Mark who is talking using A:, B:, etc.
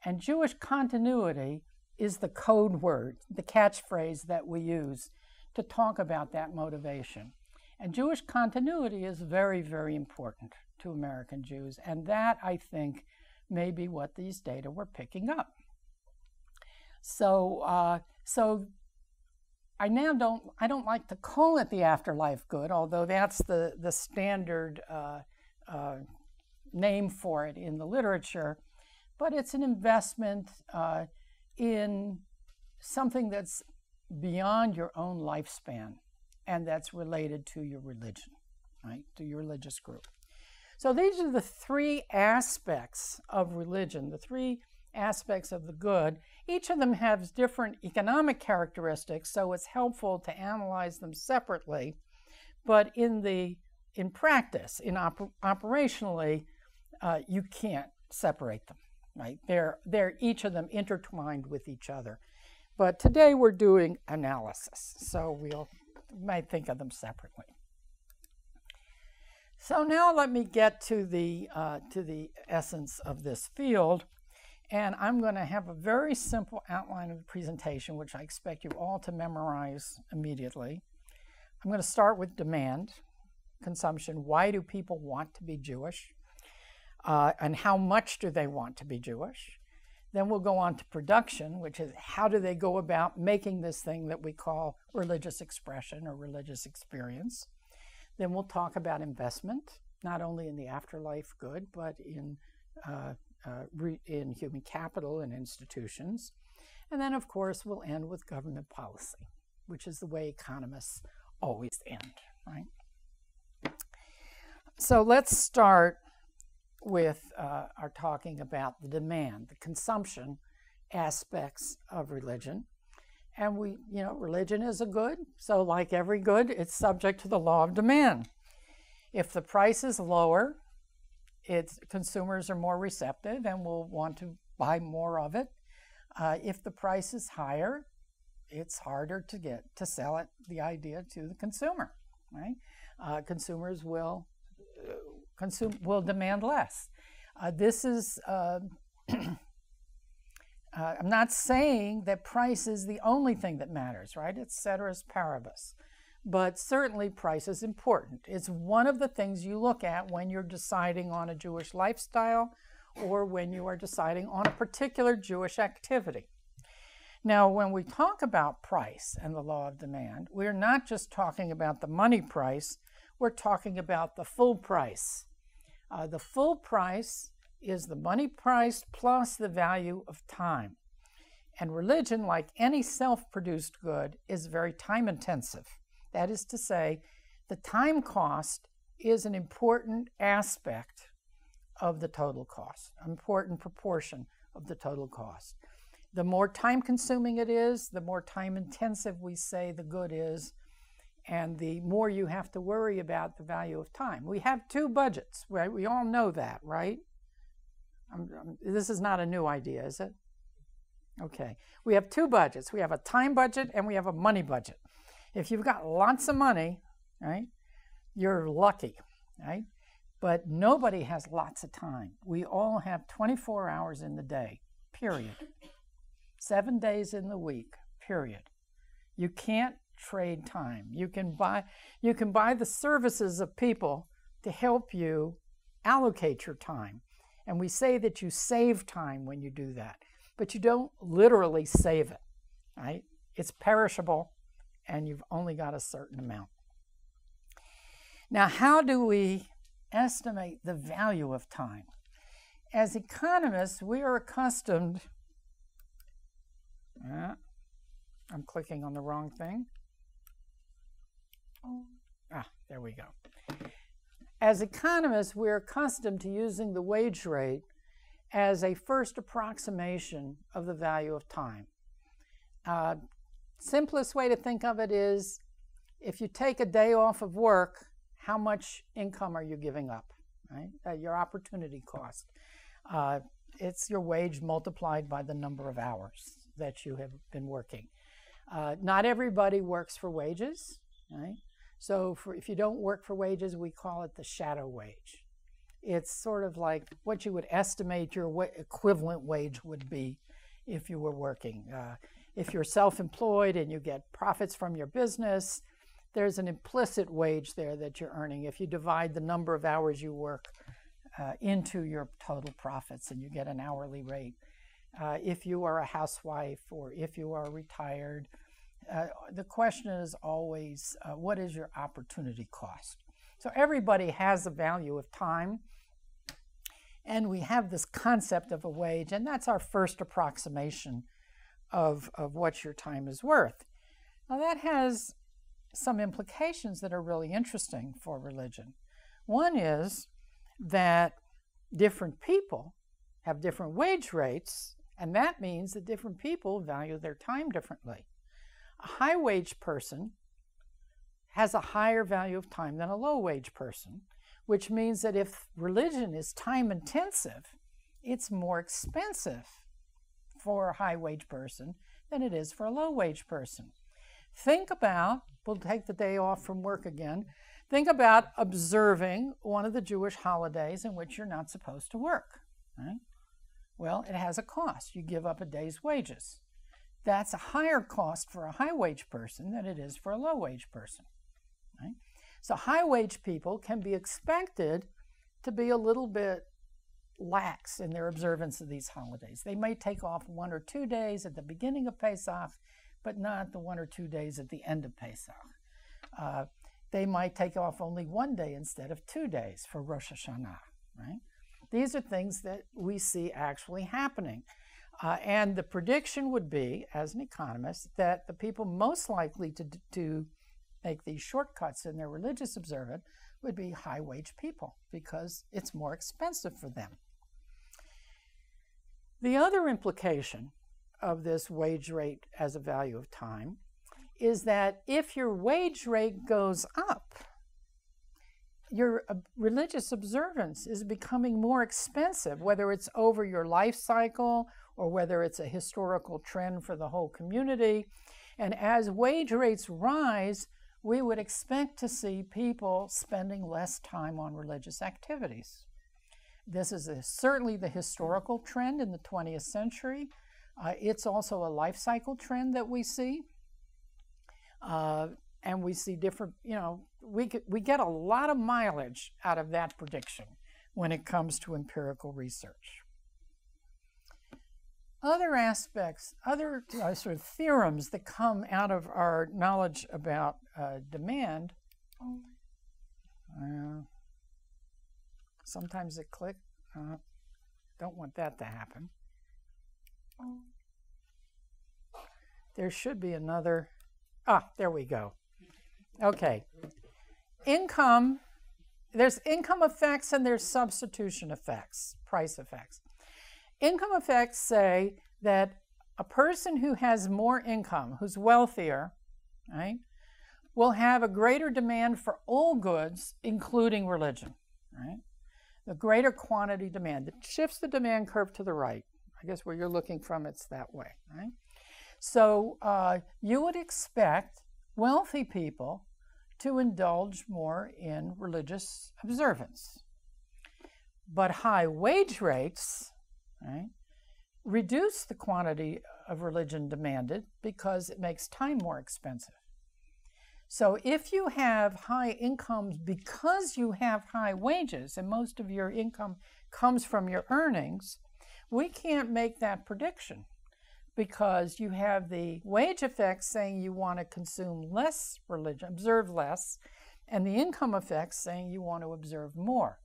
A: And Jewish continuity is the code word, the catchphrase that we use to talk about that motivation. And Jewish continuity is very, very important to American Jews. And that, I think, may be what these data were picking up. So I don't like to call it the afterlife good, although that's the standard name for it in the literature. But it's an investment in something that's beyond your own lifespan and that's related to your religion, right, to your religious group. So these are the three aspects of religion, the three aspects of the good. Each of them has different economic characteristics, so it's helpful to analyze them separately. But in practice, operationally, you can't separate them, right? They're each of them intertwined with each other. But today we're doing analysis, so we might think of them separately. So now let me get to the essence of this field. And I'm going to have a very simple outline of the presentation, which I expect you all to memorize immediately. I'm going to start with demand, consumption. Why do people want to be Jewish? And how much do they want to be Jewish? Then we'll go on to production, which is how do they go about making this thing that we call religious expression or religious experience. Then we'll talk about investment, not only in the afterlife good, but in human capital and institutions. And then, of course, we'll end with government policy, which is the way economists always end, right? So let's start with our talking about the demand, the consumption aspects of religion. And religion is a good, so like every good, it's subject to the law of demand. If the price is lower, consumers are more receptive and will want to buy more of it. If the price is higher, it's harder to sell the idea to the consumer, right? Consumers will demand less. This is I'm not saying that price is the only thing that matters, right? It's ceteris paribus. But certainly price is important. It's one of the things you look at when you're deciding on a Jewish lifestyle or when you are deciding on a particular Jewish activity. Now, when we talk about price and the law of demand, we're not just talking about the money price, we're talking about the full price. The full price is the money price plus the value of time. And religion, like any self-produced good, is very time-intensive. That is to say, the time cost is an important aspect of the total cost, an important proportion of the total cost. The more time-consuming it is, the more time-intensive we say the good is, and the more you have to worry about the value of time. We have two budgets, right? We all know that, right? This is not a new idea, is it? Okay. We have two budgets. We have a time budget and we have a money budget. If you've got lots of money, right, you're lucky, right? But nobody has lots of time. We all have 24 hours in the day, period. 7 days in the week, period. You can't trade time. You can buy the services of people to help you allocate your time. And we say that you save time when you do that, but you don't literally save it, right? It's perishable, and you've only got a certain amount. Now, how do we estimate the value of time? As economists, we are accustomed, I'm clicking on the wrong thing. There we go. As economists, we're accustomed to using the wage rate as a first approximation of the value of time. Simplest way to think of it is, if you take a day off of work, how much income are you giving up, right? Your opportunity cost. It's your wage multiplied by the number of hours that you have been working. Not everybody works for wages, right? So if you don't work for wages, we call it the shadow wage. It's sort of like what you would estimate your equivalent wage would be if you were working. If you're self-employed and you get profits from your business, there's an implicit wage there that you're earning if you divide the number of hours you work into your total profits, and you get an hourly rate. If you are a housewife or if you are retired, the question is always, what is your opportunity cost? So everybody has a value of time, and we have this concept of a wage, and that's our first approximation of what your time is worth. Now that has some implications that are really interesting for religion. One is that different people have different wage rates, and that means that different people value their time differently. A high-wage person has a higher value of time than a low-wage person, which means that if religion is time-intensive, it's more expensive for a high-wage person than it is for a low-wage person. Think about, we'll take the day off from work again, think about observing one of the Jewish holidays in which you're not supposed to work, right? Well, it has a cost. You give up a day's wages. That's a higher cost for a high-wage person than it is for a low-wage person, right? So high-wage people can be expected to be a little bit lax in their observance of these holidays. They may take off 1 or 2 days at the beginning of Pesach, but not the 1 or 2 days at the end of Pesach. They might take off only 1 day instead of 2 days for Rosh Hashanah, right? These are things that we see actually happening. And the prediction would be, as an economist, that the people most likely to make these shortcuts in their religious observance would be high-wage people, because it's more expensive for them. The other implication of this wage rate as a value of time is that if your wage rate goes up, your religious observance is becoming more expensive, whether it's over your life cycle or whether it's a historical trend for the whole community. And as wage rates rise, we would expect to see people spending less time on religious activities. This is certainly the historical trend in the 20th century. It's also a life cycle trend that we see. And we see different, we get a lot of mileage out of that prediction when it comes to empirical research. Other aspects, other sort of theorems that come out of our knowledge about demand, sometimes it clicks. Don't want that to happen. There should be another. There we go. Okay. Income, there's income effects and there's substitution effects, price effects. Income effects say that a person who has more income, who's wealthier, right, will have a greater demand for all goods, including religion, right? The greater quantity demand. It shifts the demand curve to the right. I guess where you're looking from, it's that way, right? So you would expect wealthy people to indulge more in religious observance. But high wage rates, right, reduce the quantity of religion demanded because it makes time more expensive. So if you have high incomes because you have high wages and most of your income comes from your earnings, we can't make that prediction because you have the wage effects saying you want to consume less religion, observe less, and the income effects saying you want to observe more.